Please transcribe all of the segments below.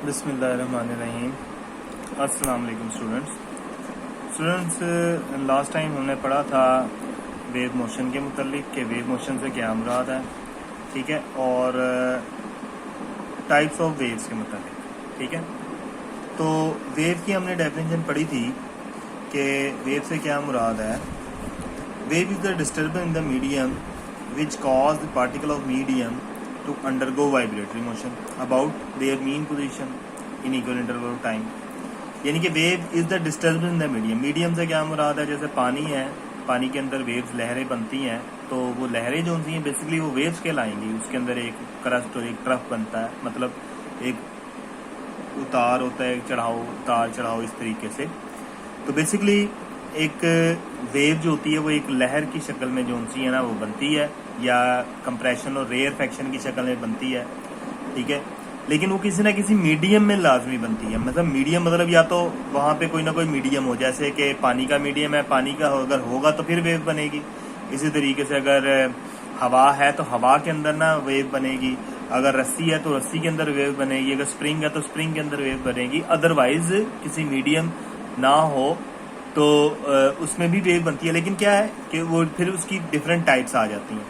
बिस्मिल्लाहिर्रहमानिर्रहीम। अस्सलाम वालेकुम स्टूडेंट्स। लास्ट टाइम हमने पढ़ा था वेव मोशन के मुतल्लिक कि वेव मोशन से क्या मुराद है, ठीक है, और टाइप्स ऑफ वेव्स के मुतल्लिक, ठीक है। तो वेव की हमने डेफिनेशन पढ़ी थी कि वेव से क्या मुराद है। Wave is the disturbance in the medium which cause the particle of medium to undergo vibratory motion about their mean position in equal interval of time। यानी कि wave is the disturbance in the medium. Medium से क्या मुराद है, जैसे पानी है, पानी के अंदर वेव्स लहरें बनती हैं, तो वो लहरें जो होती हैं बेसिकली वो वेव्स कहलाएंगी। उसके अंदर एक क्रस्ट और एक ट्रफ बनता है, मतलब एक उतार होता है, एक चढ़ाव, उतार चढ़ाव, इस तरीके से। तो बेसिकली एक वेव जो होती है वो एक लहर की शक्ल में जो होती है ना वो बनती है, या कंप्रेशन और रेयरफेक्शन की शक्ल में बनती है, ठीक है। लेकिन वो किसी ना किसी मीडियम में लाजमी बनती है। मतलब मीडियम मतलब या तो वहाँ पे कोई ना कोई मीडियम हो, जैसे कि पानी का मीडियम है, पानी का अगर होगा तो फिर वेव बनेगी। इसी तरीके से अगर हवा है तो हवा के अंदर ना वेव बनेगी, अगर रस्सी है तो रस्सी के अंदर वेव बनेगी, अगर स्प्रिंग है तो स्प्रिंग के अंदर वेव बनेगी। अदरवाइज किसी मीडियम ना हो तो उसमें भी वेव बनती है। लेकिन क्या है कि वो फिर उसकी डिफरेंट टाइप्स आ जाती हैं।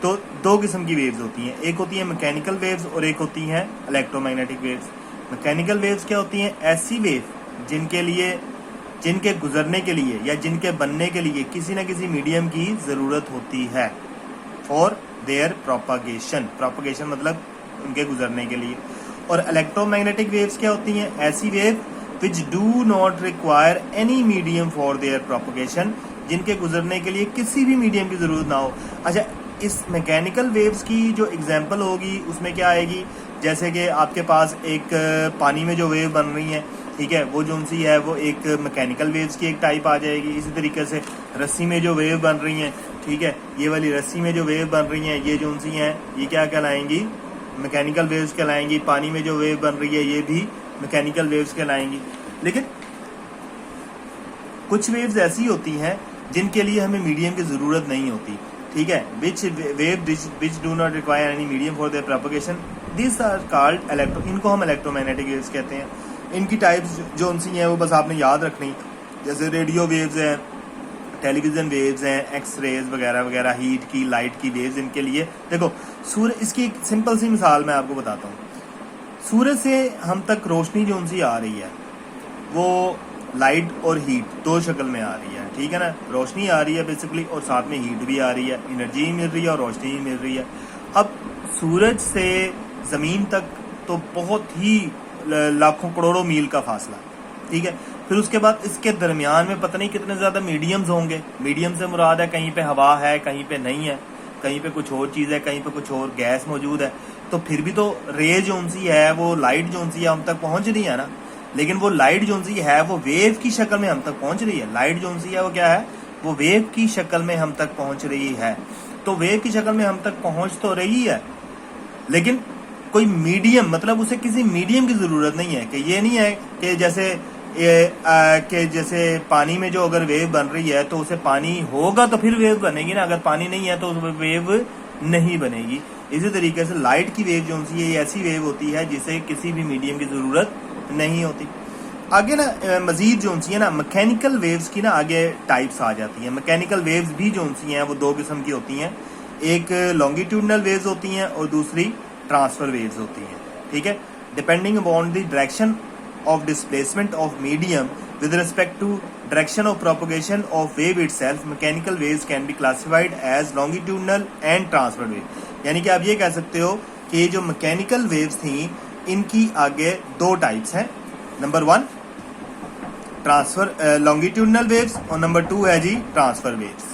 तो दो किस्म की वेव्स होती हैं, एक होती है मैकेनिकल वेव्स और एक होती हैं इलेक्ट्रोमैग्नेटिक वेव्स। मैकेनिकल वेव्स क्या होती हैं, ऐसी वेव जिनके गुजरने के लिए या जिनके बनने के लिए किसी न किसी मीडियम की जरूरत होती है फॉर देयर प्रोपागेशन मतलब उनके गुजरने के लिए। और इलेक्ट्रोमैग्नेटिक वेव्स क्या होती हैं, ऐसी wave which do not require any medium for there propagation, जिनके गुजरने के लिए किसी भी मीडियम की जरूरत ना हो। अच्छा, इस मैकेनिकल वेव्स की जो एग्जांपल होगी उसमें क्या आएगी, जैसे कि आपके पास एक पानी में जो वेव बन रही है, ठीक है, वो जो सी है वो एक मैकेनिकल वेव्स की एक टाइप आ जाएगी। इसी तरीके से रस्सी में जो वेव बन रही हैं, ठीक है, ये वाली रस्सी में जो वेव बन रही हैं ये जो सी हैं ये क्या कहलाएंगी, मैकेनिकल वेव्स कहलाएंगी। पानी में जो वेव बन रही है ये भी मैकेनिकल वेव्स कहलाएंगी। लेकिन कुछ वेव्स ऐसी होती हैं जिनके लिए हमें मीडियम की जरूरत नहीं होती, ठीक है, which do not require any medium for their propagation, this are called electro, इनको हम इलेक्ट्रोमैग्नेटिक वेव्स कहते हैं। इनकी टाइप्स जो उनसी हैं वो बस आपने याद रखनी, जैसे रेडियो वेव्स हैं, टेलीविजन वेव्स हैं, एक्स रेज वगैरह वगैरह, हीट की, लाइट की वेव्स। इनके लिए देखो सूर्य, इसकी एक सिंपल सी मिसाल मैं आपको बताता हूँ। सूरज से हम तक रोशनी जो उनसी आ रही है वो लाइट और हीट दो शक्ल में आ रही है, ठीक है ना। रोशनी आ रही है बेसिकली और साथ में हीट भी आ रही है, एनर्जी मिल रही है और रोशनी भी मिल रही है। अब सूरज से जमीन तक तो बहुत ही लाखों करोड़ों मील का फासला, ठीक है। फिर उसके बाद इसके दरमियान में पता नहीं कितने ज्यादा मीडियम्स होंगे। मीडियम से मुराद है कहीं पे हवा है, कहीं पे नहीं है, कहीं पे कुछ और चीज है, कहीं पे कुछ और गैस मौजूद है। तो फिर भी तो रे जो सी है वो लाइट जो सी है हम तक पहुंच रही है ना। लेकिन वो लाइट जो सी है वो वेव की शक्ल में हम तक पहुंच रही है। लाइट जो सी है वो क्या है, वो वेव की शक्ल में हम तक पहुंच रही है। तो वेव की शक्ल में हम तक पहुंच तो रही है, लेकिन कोई मीडियम, मतलब उसे किसी मीडियम की जरूरत नहीं है। कि ये नहीं है कि जैसे पानी में जो अगर वेव बन रही है तो उसे पानी होगा तो फिर वेव बनेगी ना, अगर पानी नहीं है तो वेव नहीं बनेगी। इसी तरीके से लाइट की वेव जो सी है ये ऐसी वेव होती है जिसे किसी भी मीडियम की जरूरत नहीं होती। आगे ना मजीद जो सी है ना मैकेनिकल वेव्स की ना आगे टाइप्स आ जाती हैं। मैकेनिकल वेव्स भी जो सी हैं वो दो किस्म की होती हैं, एक लॉन्गिट्यूडनल वेव्स होती हैं और दूसरी ट्रांसफर वेव्स होती हैं, ठीक है। Depending upon the direction of displacement of medium with respect to direction of propagation of wave itself, mechanical waves can be classified as longitudinal and transverse wave. यानी कि आप ये कह सकते हो कि ये जो मैकेनिकल वेव्स थी इनकी आगे दो टाइप्स हैं। नंबर 1 ट्रांसफर लॉन्गिट्यूडनल वेव्स और नंबर 2 है जी ट्रांसफर वेव्स।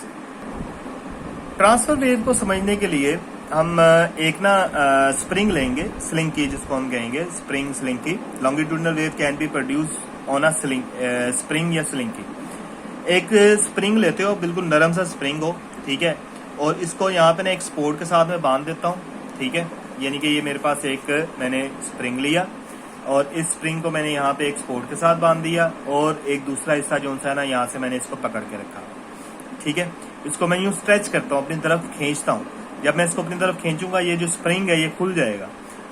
ट्रांसफर वेव को समझने के लिए हम एक ना स्प्रिंग लेंगे, स्लिंग की जिसको हम कहेंगे, स्प्रिंग स्लिंग की। Longitudinal wave can be produce on a spring या स्लिंग की। एक स्प्रिंग लेते हो, बिल्कुल नरम सा स्प्रिंग हो, ठीक है, और इसको यहाँ पे ना एक स्पोर्ट के साथ में बांध देता हूँ, ठीक है। यानी कि ये मेरे पास एक मैंने स्प्रिंग लिया और इस स्प्रिंग को मैंने यहाँ पे एक स्पोर्ट के साथ बांध दिया और एक दूसरा हिस्सा जो सा है ना यहाँ से मैंने इसको पकड़ के रखा, ठीक है। इसको मैं यूं स्ट्रेच करता हूँ, अपनी तरफ खींचता हूँ। जब मैं इसको अपनी तरफ खींचूंगा ये जो स्प्रिंग है ये खुल जाएगा।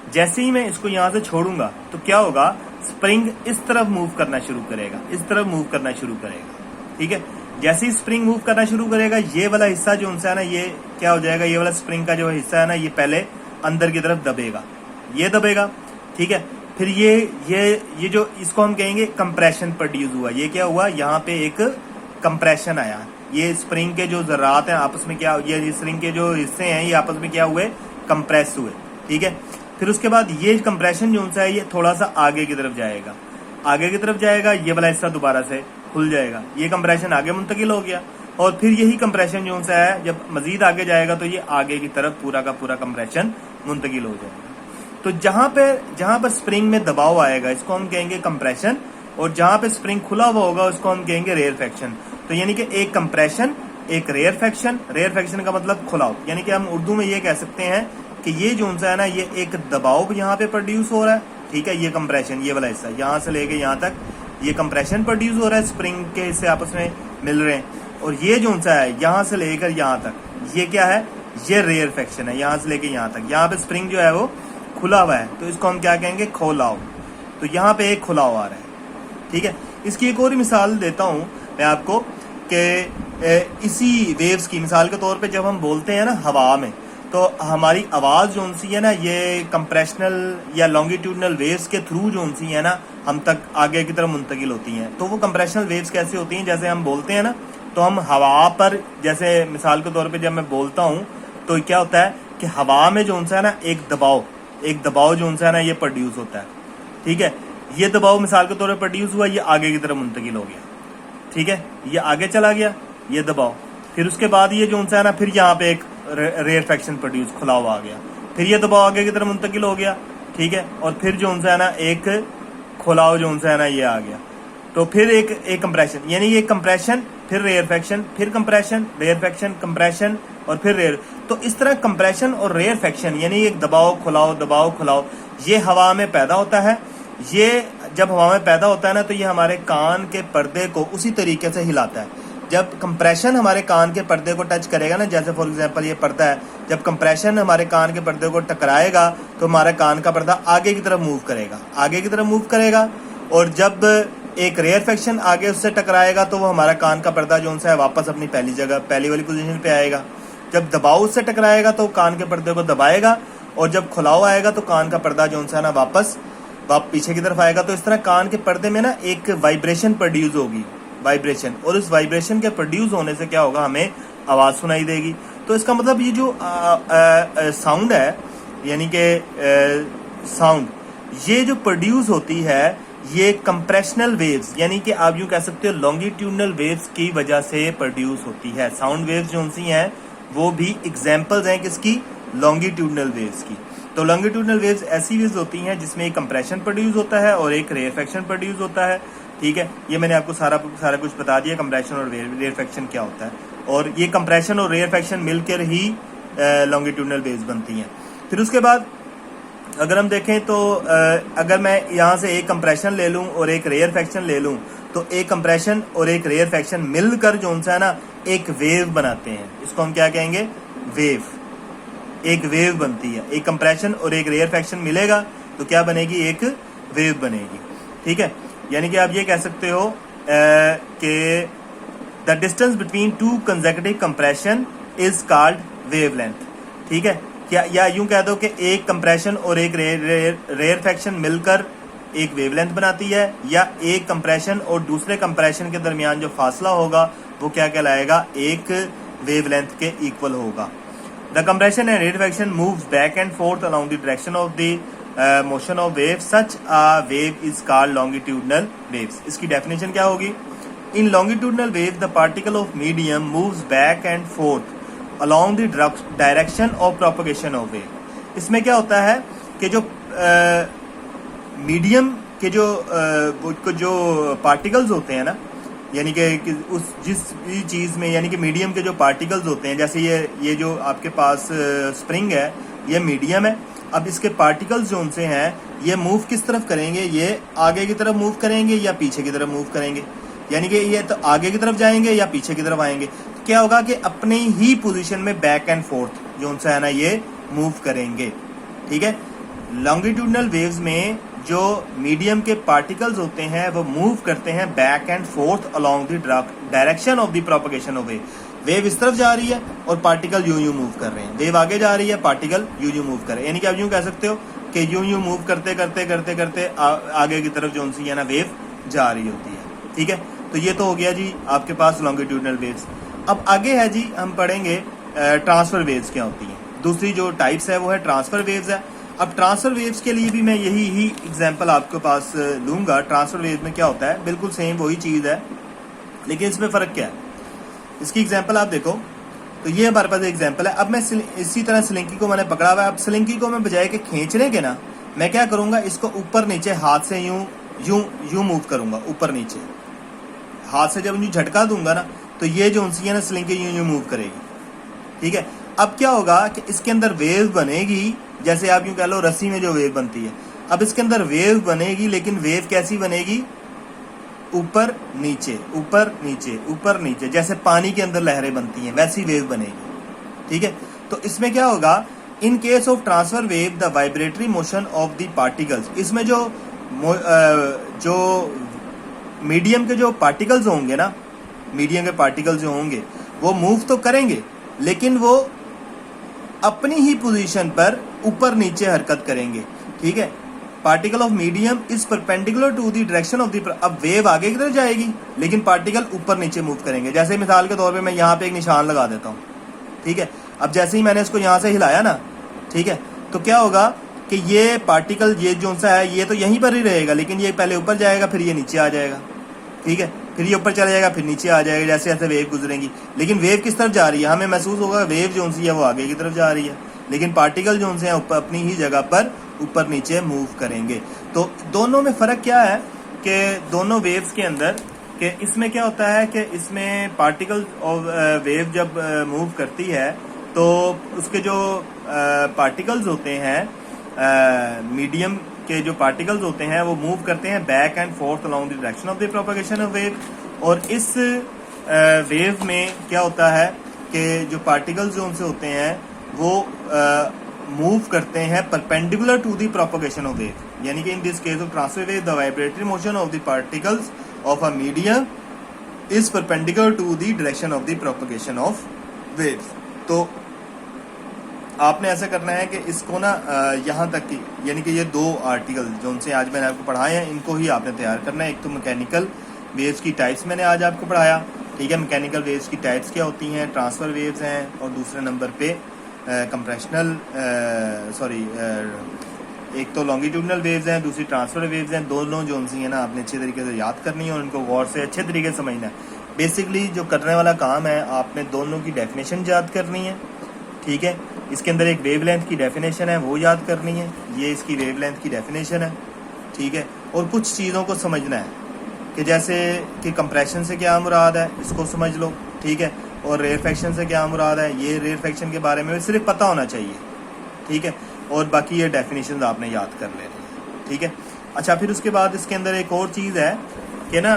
जैसे ही मैं इसको यहां से छोड़ूंगा तो क्या होगा, स्प्रिंग इस तरफ मूव करना शुरू करेगा, इस तरफ मूव करना शुरू करेगा। ठीक है, जैसे ही स्प्रिंग मूव करना शुरू करेगा, ये वाला हिस्सा जो उनसे है ना, ये क्या हो जाएगा, ये वाला स्प्रिंग का जो हिस्सा है ना, ये पहले अंदर की तरफ दबेगा, ये दबेगा। ठीक है, फिर ये जो इसको हम कहेंगे कंप्रेशन प्रोड्यूस हुआ। ये क्या हुआ, यहाँ पे एक कंप्रेशन आया, ये स्प्रिंग के जो जरात हैं आपस में क्या, ये स्प्रिंग के जो हिस्से हैं ये आपस में क्या हुए, कंप्रेस हुए। ठीक है, फिर उसके बाद ये कंप्रेशन जो है ये थोड़ा सा आगे की तरफ जाएगा, आगे की तरफ जाएगा, ये वाला हिस्सा दोबारा से खुल जाएगा, ये कंप्रेशन आगे मुंतकिल हो गया। और फिर यही कंप्रेशन जो है जब मजीद आगे जाएगा तो ये आगे की तरफ पूरा का पूरा कंप्रेशन मुंतकिल हो जाएगा। तो जहां पर स्प्रिंग में दबाव आएगा इसको हम कहेंगे कंप्रेशन, और जहां पे स्प्रिंग खुला हुआ होगा उसको हम कहेंगे रेयरफेक्शन। तो यानी कि एक कंप्रेशन, एक रेयरफेक्शन। रेयरफेक्शन का मतलब खुलाव, यानी कि हम उर्दू में ये कह सकते हैं कि ये जो है ना, ये एक दबाव यहाँ पे प्रोड्यूस हो रहा है। ठीक है, ये कंप्रेशन, ये वाला हिस्सा यहाँ से लेके यहाँ तक ये कंप्रेशन प्रोड्यूस हो रहा है, स्प्रिंग के हिस्से आपस में मिल रहे हैं। और ये जो है यहाँ से लेकर यहाँ तक ये क्या है, ये रेयरफेक्शन है, यहाँ से लेकर यहाँ तक। यहाँ पे स्प्रिंग जो है वो खुला हुआ है तो इसको हम क्या कहेंगे, खोलाव। तो यहाँ पे एक खुलाव आ रहा है। ठीक है, इसकी एक और मिसाल देता हूँ मैं आपको कि इसी वेव्स की मिसाल के तौर पे जब हम बोलते हैं ना हवा में, तो हमारी आवाज़ जो सी है ना, ये कंप्रेशनल या लॉन्गिट्यूडनल वेव्स के थ्रू जो सी है ना हम तक आगे की तरफ मुंतकिल होती हैं। तो वो कंप्रेशनल वेव्स कैसे होती हैं, जैसे हम बोलते हैं ना, तो हम हवा पर, जैसे मिसाल के तौर पे जब मैं बोलता हूँ तो क्या होता है कि हवा में जो है ना एक दबाव जो है ना ये प्रोड्यूस होता है। ठीक है, ये दबाव मिसाल के तौर पर प्रोड्यूस हुआ, ये आगे की तरफ मुंतकिल हो गया। ठीक है, ये आगे चला गया ये दबाव। फिर उसके बाद ये जो है ना, फिर यहाँ पे एक रेयरफेक्शन प्रोड्यूस, खुलाव आ गया, फिर ये दबाव आगे की तरफ मुंतकिल हो गया। ठीक है, और फिर जो है ना एक खुलाव जो है ना ये आ गया। तो फिर एक कंप्रेशन, यानी ये कंप्रेशन, फिर रेयरफेक्शन, फिर कंप्रेशन, रेयरफेक्शन, कंप्रेशन, और फिर रेयर। तो इस तरह कंप्रेशन और रेयरफेक्शन यानी एक दबाव खुलाव ये हवा में पैदा होता है। ये जब हवा में पैदा होता है ना, तो ये हमारे कान के पर्दे को उसी तरीके से हिलाता है। जब कंप्रेशन हमारे कान के पर्दे को टच करेगा ना, जैसे फॉर एग्जांपल ये पर्दा है, जब कंप्रेशन हमारे कान के पर्दे को टकराएगा तो हमारे कान का पर्दा आगे की तरफ मूव करेगा, और जब एक रेयरफेक्शन आगे उससे टकराएगा तो वो हमारा कान का पर्दा जो है वापस अपनी पहली जगह, पहली वाली पोजीशन पे आएगा। जब दबाव उससे टकराएगा तो कान के पर्दे को दबाएगा, और जब खुलाव आएगा तो कान का पर्दा जो है ना वापस पीछे की तरफ आएगा। तो इस तरह कान के पर्दे में ना एक वाइब्रेशन प्रोड्यूस होगी, वाइब्रेशन, और उस वाइब्रेशन के प्रोड्यूस होने से क्या होगा, हमें आवाज़ सुनाई देगी। तो इसका मतलब ये जो साउंड है, यानी कि साउंड ये जो प्रोड्यूस होती है, ये कंप्रेशनल वेव्स यानी कि आप यूँ कह सकते हो लॉन्गिट्यूडनल वेव्स की वजह से प्रोड्यूस होती है। साउंड वेव्स जो सी हैं वो भी एग्जाम्पल्स हैं किसकी, लॉन्गिट्यूडनल वेव्स की। तो लॉन्गिट्यूडनल वेव्स ऐसी वेव्स होती हैं जिसमें एक कंप्रेशन प्रोड्यूस होता है और एक रेयरफेक्शन प्रोड्यूस होता है। ठीक है, ये मैंने आपको सारा कुछ बता दिया, कंप्रेशन और रेयरफेक्शन क्या होता है, और ये कंप्रेशन और रेयरफेक्शन मिलकर ही लॉन्गिट्यूडनल वेव्स बनती हैं। फिर उसके बाद अगर हम देखें तो अगर मैं यहाँ से एक कंप्रेशन ले लूँ और एक रेयरफेक्शन ले लूँ, तो एक कंप्रेशन और एक रेयरफेक्शन मिलकर जो है ना एक वेव बनाते हैं। इसको हम क्या कहेंगे, वेव। एक वेव बनती है, एक कंप्रेशन और एक रेयरफेक्शन मिलेगा तो क्या बनेगी, एक वेव बनेगी। ठीक है, यानी कि आप ये कह सकते हो कि the distance between two consecutive compression is called wavelength. ठीक है, क्या या यूं कह दो कि एक कंप्रेशन और एक रेयरफेक्शन मिलकर एक वेवलेंथ बनाती है, या एक कंप्रेशन और दूसरे कंप्रेशन के दरमियान जो फासला होगा वो क्या कहलाएगा, एक वेवलेंथ के इक्वल होगा। The compression and rarefaction moves back and forth along the direction of the motion of wave, such a wave is called longitudinal waves. इसकी डेफिनेशन क्या होगी, in longitudinal wave the particle of medium moves back and forth along the direction of propagation of wave। इसमें क्या होता है कि जो medium के जो पार्टिकल्स होते हैं ना, यानी कि उस जिस भी चीज़ में, यानी कि मीडियम के जो पार्टिकल्स होते हैं, जैसे ये जो आपके पास स्प्रिंग है ये मीडियम है। अब इसके पार्टिकल्स जो उनसे हैं ये मूव किस तरफ करेंगे, ये आगे की तरफ मूव करेंगे या पीछे की तरफ मूव करेंगे, यानी कि ये तो आगे की तरफ जाएंगे या पीछे की तरफ आएंगे। तो क्या होगा कि अपने ही पोजीशन में बैक एंड फोर्थ जो उनसे है ना ये मूव करेंगे। ठीक है, लॉन्गिट्यूडनल वेव्स में जो मीडियम के पार्टिकल्स होते हैं वो मूव करते हैं back and forth along the direction of the propagation of wave. Wave इस तरफ जा रही है और पार्टिकल यूं मूव कर रहे हैं। वेव आगे जा रही है, पार्टिकल यूं मूव कर रहे हैं। यानी कि आप यूं कह सकते हो कि यूं मूव करते करते करते करते आगे की तरफ जो सी है ना वेव जा रही होती है। ठीक है, तो ये तो हो गया जी आपके पास लॉन्गिट्यूडनल वेव्स। अब आगे है जी, हम पढ़ेंगे ट्रांसफर वेव्स क्या होती हैं। दूसरी जो टाइप्स है वो है ट्रांसफर वेव्स है। अब ट्रांसफर वेव्स के लिए भी मैं यही एग्जांपल आपके पास लूंगा। ट्रांसफर वेव्स में क्या होता है, बिल्कुल सेम वही चीज़ है, लेकिन इसमें फ़र्क क्या है। इसकी एग्जांपल आप देखो, तो ये हमारे पास एग्जांपल है। अब मैं इसी तरह स्लिंकी को मैंने पकड़ा हुआ है। अब स्लिंकी को मैं बजाय के खींचने के ना, मैं क्या करूँगा, इसको ऊपर नीचे हाथ से यूं मूव करूँगा, ऊपर नीचे हाथ से जब यूं झटका दूंगा ना, तो ये जो है ना स्लिंकी यूं मूव करेगी। ठीक है, अब क्या होगा कि इसके अंदर वेव बनेगी, जैसे आप यूं कह लो रस्सी में जो वेव बनती है। अब इसके अंदर वेव बनेगी, लेकिन वेव कैसी बनेगी, ऊपर नीचे ऊपर नीचे ऊपर नीचे, जैसे पानी के अंदर लहरें बनती हैं वैसी वेव बनेगी। ठीक है, तो इसमें क्या होगा, in case of transverse wave the vibratory motion of the particles, इसमें जो मीडियम के जो पार्टिकल्स होंगे ना, मीडियम के पार्टिकल्स जो होंगे वो मूव तो करेंगे, लेकिन वो अपनी ही पोजीशन पर ऊपर नीचे हरकत करेंगे। ठीक है, particle of medium is perpendicular to the direction of the, अब वेव आगे की तरफ जाएगी लेकिन पार्टिकल ऊपर नीचे मूव करेंगे। जैसे मिसाल के तौर पे मैं यहाँ पे एक निशान लगा देता हूँ। ठीक है, अब जैसे ही मैंने इसको यहाँ से हिलाया ना, ठीक है, तो क्या होगा कि ये पार्टिकल ये जो सा है ये तो यहीं पर ही रहेगा, लेकिन ये पहले ऊपर जाएगा फिर ये नीचे आ जाएगा। ठीक है, फिर ये ऊपर चला जाएगा फिर नीचे आ जाएगा, जैसे जैसे वेव गुजरेंगी। लेकिन वेव किस तरफ जा रही है, हमें महसूस होगा वेव जो सी है वो आगे की तरफ जा रही है, लेकिन पार्टिकल जो से है अपनी ही जगह पर ऊपर नीचे मूव करेंगे। तो दोनों में फ़र्क क्या है कि दोनों वेव्स के अंदर कि इसमें क्या होता है कि इसमें पार्टिकल और वेव जब मूव करती है तो उसके जो पार्टिकल्स होते हैं, मीडियम के जो पार्टिकल्स होते हैं वो मूव करते हैं back and forth along the direction of the propagation of wave. और इस वेव में क्या होता है कि जो पार्टिकल्स जो उनसे होते हैं वो मूव करते हैं perpendicular to the propagation of wave. यानी कि in this case of transverse wave the vibratory motion of the particles of a medium is perpendicular to the direction of the propagation of waves. तो आपने ऐसा करना है कि इसको ना यहाँ तक की, यानी कि ये दो आर्टिकल जो उनसे आज मैंने आपको पढ़ाए हैं इनको ही आपने तैयार करना है। एक तो मैकेनिकल वेव्स की टाइप्स मैंने आज आपको पढ़ाया। ठीक है, मैकेनिकल वेव्स की टाइप्स क्या होती हैं, ट्रांसफर वेव्स हैं, और दूसरे नंबर पे कंप्रेशनल एक तो लॉन्गिट्यूडनल वेव्स हैं, दूसरी ट्रांसफर वेव्स हैं। दोनों जो उनसी है ना आपने अच्छे तरीके से याद करनी है और इनको गौर से अच्छे तरीके से समझना है। बेसिकली जो करने वाला काम है, आपने दोनों की डेफिनेशन याद करनी है। ठीक है, इसके अंदर एक वेवलेंथ की डेफिनेशन है वो याद करनी है, ये इसकी वेवलेंथ की डेफिनेशन है। ठीक है, और कुछ चीज़ों को समझना है कि जैसे कि कंप्रेशन से क्या मुराद है, इसको समझ लो। ठीक है, और रेयरफेक्शन से क्या मुराद है, ये रेयरफेक्शन के बारे में सिर्फ पता होना चाहिए। ठीक है, और बाकी ये डेफिनेशन आपने याद कर लेनी है। ठीक है, अच्छा, फिर उसके बाद इसके अंदर एक और चीज़ है कि ना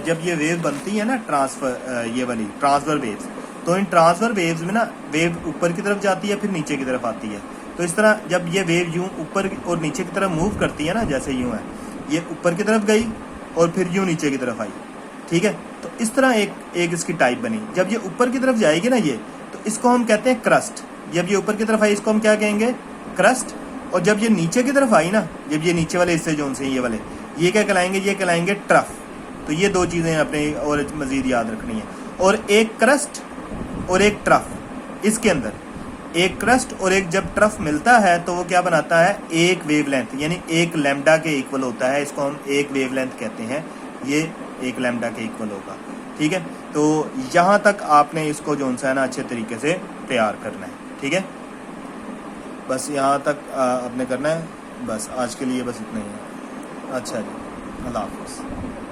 जब ये वेव बनती है ना ट्रांसफर, ये वाली ट्रांसफर वेव्स, तो इन ट्रांसफर वेव्स में ना वेव ऊपर की तरफ जाती है फिर नीचे की तरफ आती है। तो इस तरह जब ये वेव यूं ऊपर और नीचे की तरफ मूव करती है ना, जैसे यूं है, ये ऊपर की तरफ गई और फिर यूं नीचे की तरफ आई। ठीक है, तो इस तरह एक इसकी टाइप बनी। जब ये ऊपर की तरफ जाएगी ना ये, तो इसको हम कहते हैं क्रस्ट। जब ये ऊपर की तरफ आई इसको हम क्या कहेंगे, क्रस्ट। और जब ये नीचे की तरफ आई ना, जब ये नीचे वाले हिस्से जो उनसे ये वाले, ये क्या कहलाएंगे, ये कहलाएंगे ट्रफ। तो ये दो चीज़ें अपने और मज़ीद याद रखनी है। और एक क्रस्ट और एक ट्रफ, इसके अंदर एक क्रस्ट और एक जब ट्रफ मिलता है तो वो क्या बनाता है, एक वेवलेंथ, यानी एक लैम्डा के इक्वल होता है। इसको हम एक वेवलेंथ कहते हैं, ये एक लैम्डा के इक्वल होगा। ठीक है, तो यहाँ तक आपने इसको जो है ना अच्छे तरीके से तैयार करना है। ठीक है, बस यहाँ तक आपने करना है। बस आज के लिए बस इतना ही है। अच्छा जी, अल्लाह हाफ़िज़।